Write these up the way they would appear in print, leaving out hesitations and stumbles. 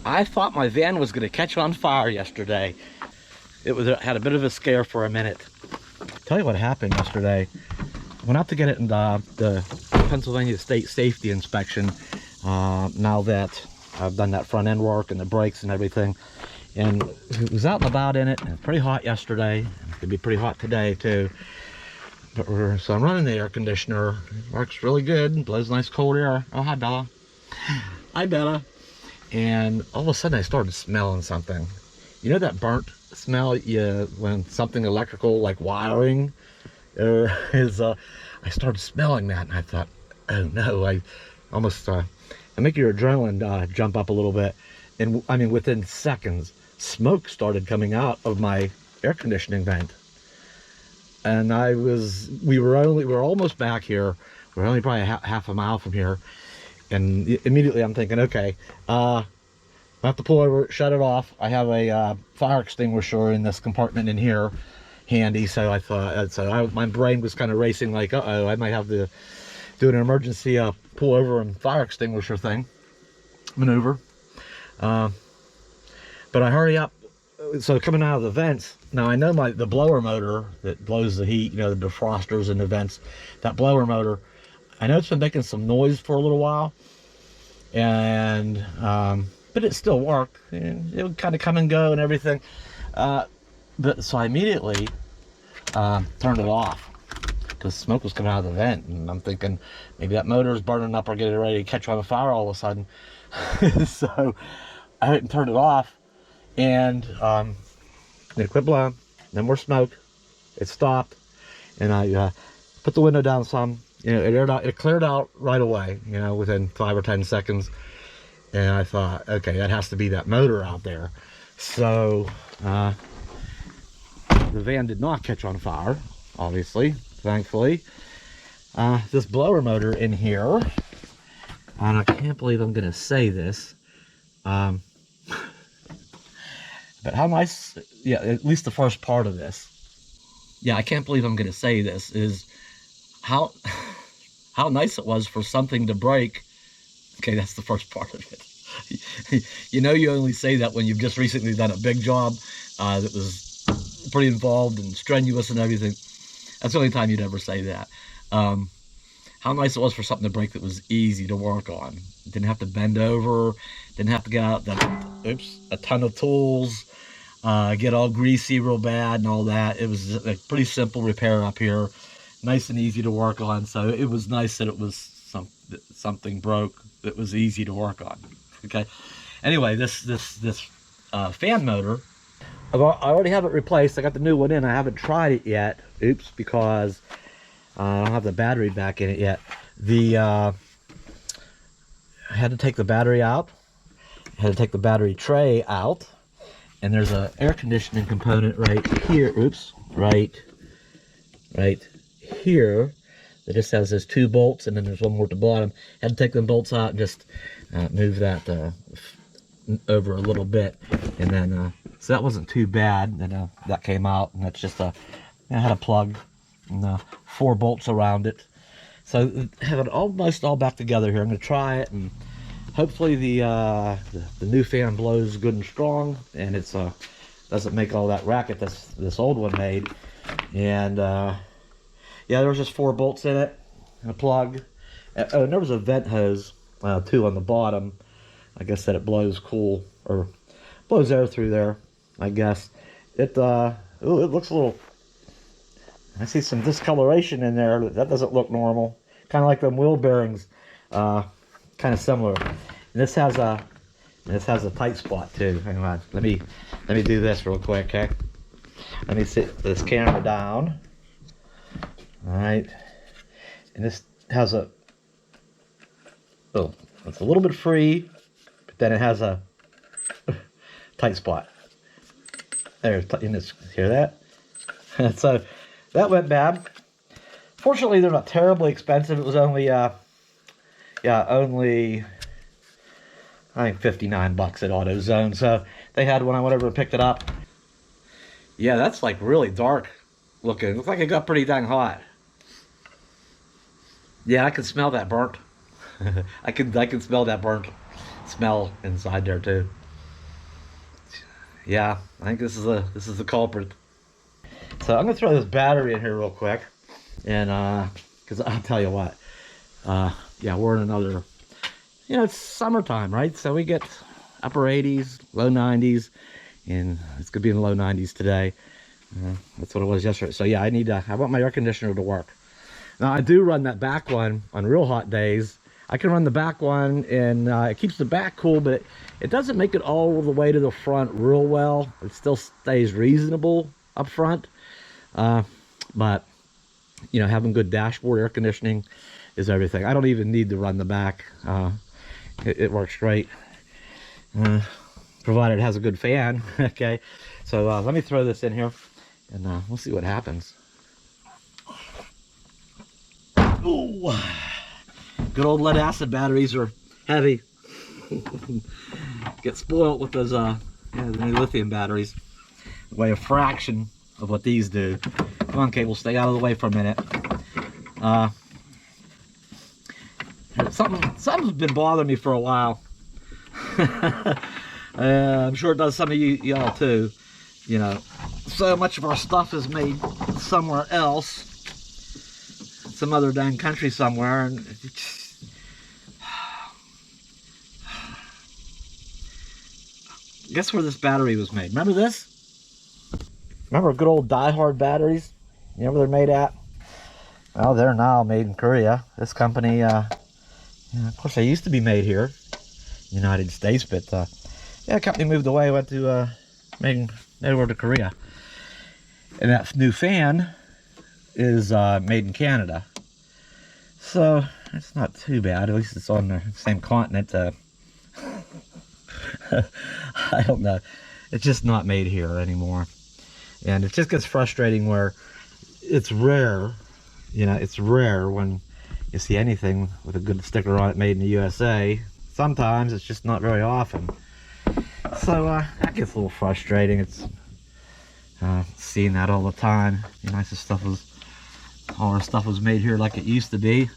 I thought my van was going to catch on fire yesterday. It had a bit of a scare for a minute. Tell you what happened yesterday. I went out to get it in the Pennsylvania State Safety Inspection. Now that I've done that front end work and the brakes and everything, and it was out and about in it, and it's pretty hot yesterday. It's gonna be pretty hot today too. But so I'm running the air conditioner. It works really good. Blows nice cold air. Oh, hi Bella. Hi Bella. And all of a sudden I started smelling something. You know that burnt smell when something electrical, like wiring, is I started smelling that, and I thought, oh no, I almost I make your adrenaline jump up a little bit. And I mean, within seconds, smoke started coming out of my air conditioning vent. And we were almost back here. We're only probably half a mile from here. And immediately I'm thinking, okay, I have to pull over, shut it off. I have a fire extinguisher in this compartment in here handy. So I thought, my brain was kind of racing like, uh-oh, I might have to do an emergency pull over and fire extinguisher thing, maneuver. But I hurry up. So coming out of the vents, now I know the blower motor that blows the heat, you know, the defrosters in the vents, that blower motor, I know it's been making some noise for a little while, and but it still worked, and it would kind of come and go and everything. But so I immediately turned it off because smoke was coming out of the vent, and I'm thinking maybe that motor is burning up or getting ready to catch on fire all of a sudden. So I went and turned it off, and it quit blowing. No more smoke. It stopped, and I put the window down some. You know, it aired out. It cleared out right away. You know, within 5 or 10 seconds. And I thought, okay, that has to be that motor out there. So the van did not catch on fire, obviously, thankfully. This blower motor in here, and I can't believe I'm going to say this. But how nice, yeah, at least the first part of this. Yeah, I can't believe I'm going to say this, is how nice it was for something to break. Okay, that's the first part of it. You know, you only say that when you've just recently done a big job that was pretty involved and strenuous and everything. That's the only time you'd ever say that. How nice it was for something to break that was easy to work on. Didn't have to bend over, didn't have to get out a ton of tools, get all greasy real bad and all that. It was a pretty simple repair up here, nice and easy to work on. So it was nice that it was something broke that was easy to work on. Okay. Anyway, this fan motor, I already have it replaced. I got the new one in. I haven't tried it yet. Oops, because I don't have the battery back in it yet. I had to take the battery out. I had to take the battery tray out. And there's an air conditioning component right here. Oops, right here. It just has those 2 bolts, and then there's one more at the bottom. Had to take them bolts out and just move that over a little bit, and then so that wasn't too bad. And that came out, and that's just I had a plug and 4 bolts around it. So have it almost all back together here. I'm going to try it, and hopefully the new fan blows good and strong, and it's doesn't make all that racket this old one made. And yeah, there was just 4 bolts in it, and a plug. Oh, and there was a vent hose, too, on the bottom. I guess that it blows cool, or blows air through there, I guess. It looks a little, I see some discoloration in there. That doesn't look normal. Kind of like them wheel bearings, kind of similar. And this has a tight spot, too. Hang on, let me do this real quick, okay? Let me sit this camera down. All right, and this has it's a little bit free, but then it has a tight spot. There, hear that? So that went bad. Fortunately, they're not terribly expensive. It was only, only I think $59 at AutoZone. So they had one. I went over and picked it up. Yeah, that's like really dark looking. Looks like it got pretty dang hot. Yeah, I can smell that burnt. I can smell that burnt smell inside there too. Yeah, I think this is the culprit. So I'm gonna throw this battery in here real quick, and because I'll tell you what, yeah, we're in another, it's summertime, right? So we get upper 80s, low 90s, and it's gonna be in the low 90s today. That's what it was yesterday. So yeah, I want my air conditioner to work. Now I do run that back one on real hot days. I can run the back one, and it keeps the back cool, but it doesn't make it all the way to the front real well. It still stays reasonable up front. But having good dashboard air conditioning is everything. I don't even need to run the back. It works great, provided it has a good fan. Okay, so let me throw this in here, and we'll see what happens. Ooh, good old lead acid batteries are heavy. Get spoiled with those the new lithium batteries. Weigh a fraction of what these do. Come on, cable, stay out of the way for a minute. Something's been bothering me for a while. I'm sure it does some of y'all too. So much of our stuff is made somewhere else, some other dang country somewhere, and guess where this battery was made? Remember this? Remember good old die-hard batteries? You know where they're made at? Well, they're now made in Korea. This company, of course, they used to be made here, United States, but the company moved away, went to made over to Korea. And that new fan is made in Canada. So it's not too bad. At least it's on the same continent. I don't know. It's just not made here anymore. And it just gets frustrating where it's rare, it's rare when you see anything with a good sticker on it made in the USA. Sometimes it's just not very often. So that gets a little frustrating. It's seeing that all the time. All our stuff was made here like it used to be.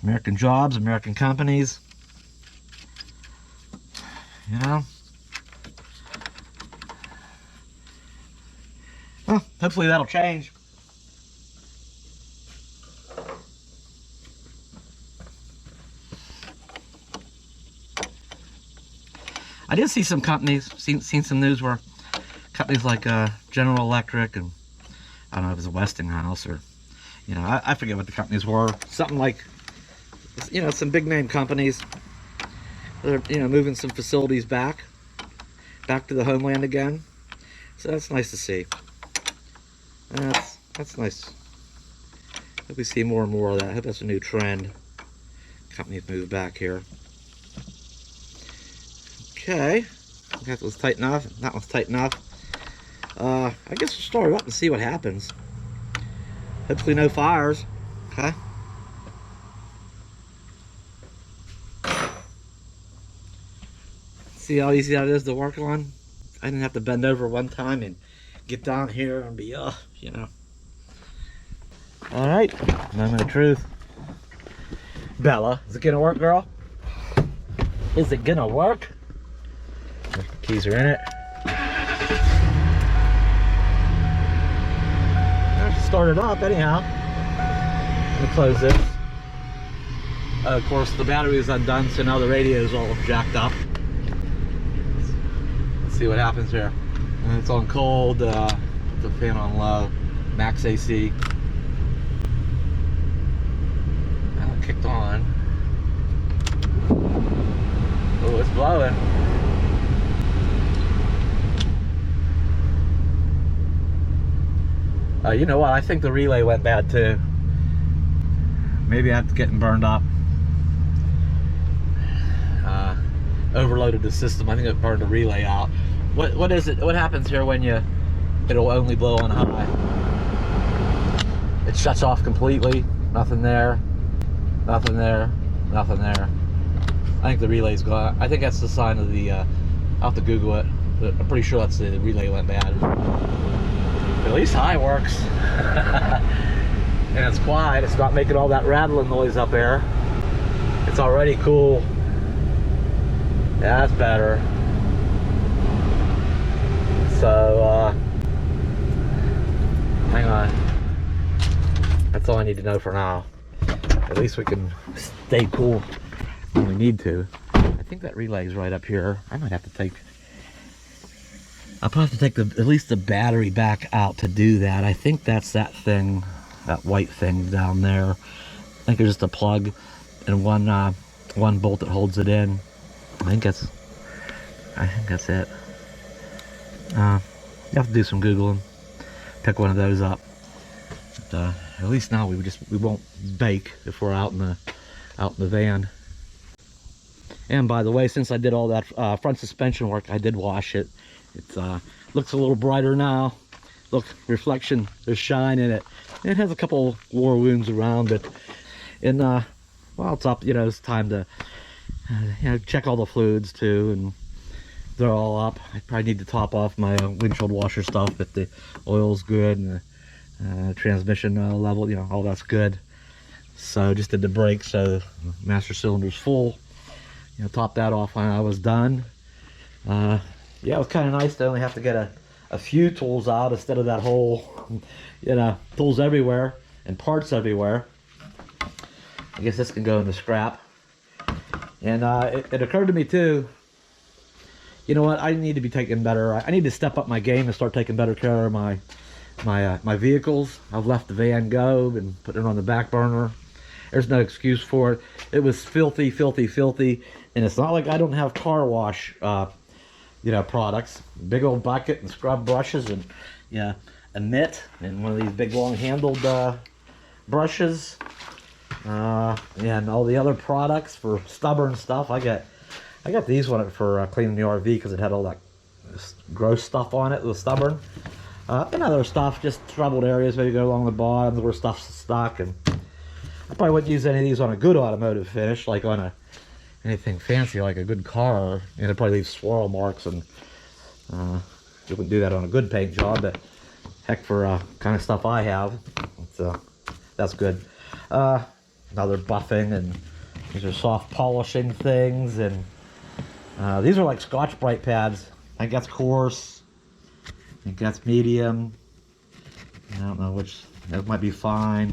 American jobs, American companies. Well, hopefully that'll change. I did see some companies, seen some news where companies like General Electric, and I don't know if it was Westinghouse or, I forget what the companies were. Something like, some big name companies. They're, moving some facilities back to the homeland again. So that's nice to see. That's nice. Hope we see more and more of that. I hope that's a new trend. Companies move back here. Okay. That was tight enough. That one's tight enough. I guess we'll start it up and see what happens. Hopefully no fires. Okay. See how easy that is to work on? I didn't have to bend over one time and get down here and be, Alright, moment of truth. Bella, is it gonna work, girl? Is it gonna work? The keys are in it. Start it up anyhow. I'm gonna close this. Of course, the battery is undone, so now the radio is all jacked up. Let's see what happens here. And it's on cold, the fan on low, max AC. Now it kicked on. Oh, it's blowing. You know what? I think the relay went bad too. Maybe after getting burned up. Overloaded the system. I think it burned the relay out. What is it? What happens here when it'll only blow on high? It shuts off completely. Nothing there. Nothing there. Nothing there. I think the relay's gone. I think that's the sign of the. I'll have to Google it. But I'm pretty sure that's the relay went bad. At least high works. And it's quiet. It's not making all that rattling noise up there. It's already cool. Yeah, that's better. So hang on, that's all I need to know for now. At least we can stay cool when we need to. I think that relay's right up here. I might have to take, I'll probably have to take at least the battery back out to do that. I think that's that thing, that white thing down there. I think there's just a plug and one bolt that holds it in. I think that's it. You have to do some Googling, pick one of those up. But, at least now we won't bake if we're out in the van. And by the way, since I did all that front suspension work, I did wash it. It looks a little brighter now. Look, reflection, there's shine in it. It has a couple war wounds around it. And well, it's up. It's time to check all the fluids too, and they're all up. I probably need to top off my windshield washer stuff, but the oil's good and the transmission level, all that's good. So just did the brakes, so the master cylinder's full. Top that off when I was done. Yeah, it was kind of nice to only have to get a few tools out instead of that whole, tools everywhere and parts everywhere. I guess this can go in the scrap. And it occurred to me too, you know what, I need to be taking better, I need to step up my game and start taking better care of my vehicles. I've let the van go and put it on the back burner. There's no excuse for it. It was filthy, filthy, filthy. And it's not like I don't have car wash, products. Big old bucket and scrub brushes and, a mitt and one of these big long handled brushes. And all the other products for stubborn stuff. I got these for cleaning the RV because it had all that gross stuff on it. It was stubborn. And other stuff, just troubled areas, maybe go along the bottom where stuff's stuck. And I probably wouldn't use any of these on a good automotive finish, like on anything fancy like a good car. It'd probably leave swirl marks, and you wouldn't do that on a good paint job. But heck, for kind of stuff I have, that's good. Another buffing, and these are soft polishing things, and these are like Scotch Brite pads. I think that's coarse. I think that's medium. I don't know which. That might be fine.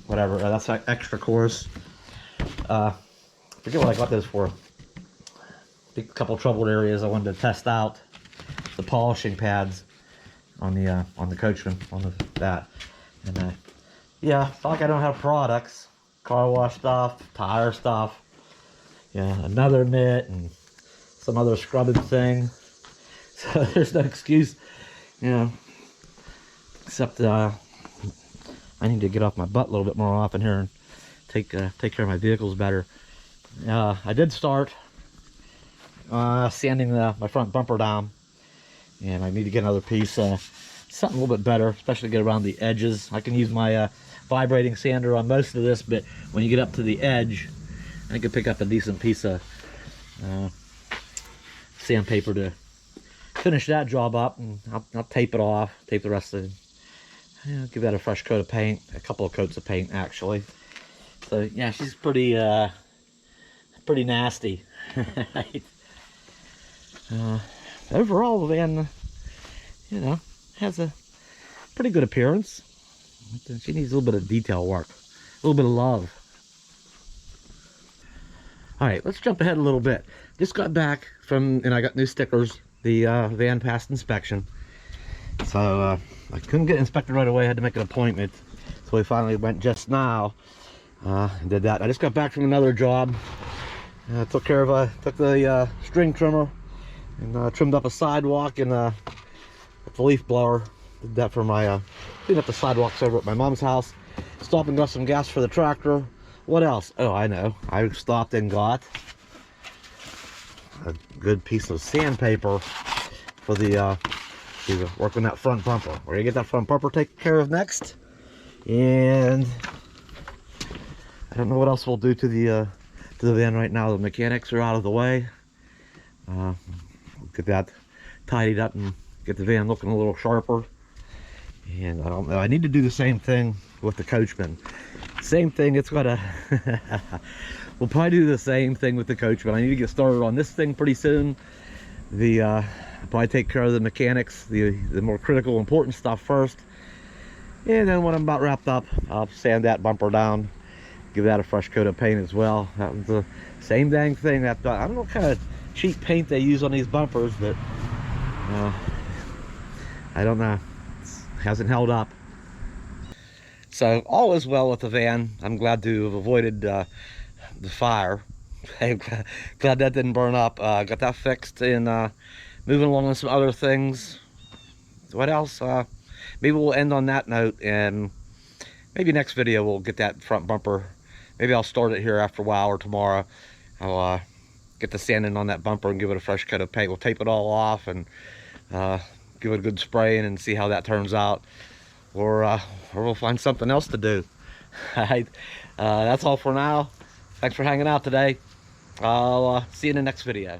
Whatever. That's like extra coarse. Forget what I got those for. A couple troubled areas I wanted to test out the polishing pads on the Coachman on that. And yeah, it's not like I don't have products. Car wash stuff, tire stuff. Yeah, another mitt and some other scrubbing thing. So there's no excuse, except I need to get off my butt a little bit more often here and take care of my vehicles better. I did start sanding my front bumper down, and I need to get another piece, something a little bit better, especially get around the edges. I can use my vibrating sander on most of this, but when you get up to the edge, I can pick up a decent piece of sandpaper to finish that job up, and I'll tape it off, tape the rest of it. Give that a fresh coat of paint, a couple of coats of paint actually. So yeah, she's pretty nasty. Overall, the van, has a pretty good appearance. She needs a little bit of detail work, a little bit of love. All right, let's jump ahead a little bit. Just got back from, and I got new stickers. The van passed inspection. So I couldn't get inspected right away. I had to make an appointment. So we finally went just now and did that. I just got back from another job. Took the string trimmer and trimmed up a sidewalk and with the leaf blower. Did that for my cleaned up the sidewalks over at my mom's house. Stopped and got some gas for the tractor. What else? Oh, I know. I stopped and got a good piece of sandpaper for the to work on that front bumper. We're gonna get that front bumper taken care of next, and I don't know what else we'll do to the van right now. The mechanics are out of the way. We'll get that tidied up and get the van looking a little sharper. And I don't know, I need to do the same thing with the Coachman. Same thing, it's gotta we'll probably do the same thing with the Coachman. I need to get started on this thing pretty soon. The probably take care of the mechanics, the more critical, important stuff first. And then when I'm about wrapped up, I'll sand that bumper down, give that a fresh coat of paint as well. That was the same dang thing that, I don't know what kind of cheap paint they use on these bumpers, but I don't know. It hasn't held up. So all is well with the van. I'm glad to have avoided the fire. I'm glad that didn't burn up. Got that fixed and moving along on some other things. What else? Maybe we'll end on that note, and maybe next video we'll get that front bumper. Maybe I'll start it here after a while, or tomorrow. I'll get the sanding on that bumper and give it a fresh coat of paint. We'll tape it all off and give it a good spraying and see how that turns out. Or we'll find something else to do. Alright, that's all for now. Thanks for hanging out today. I'll see you in the next video.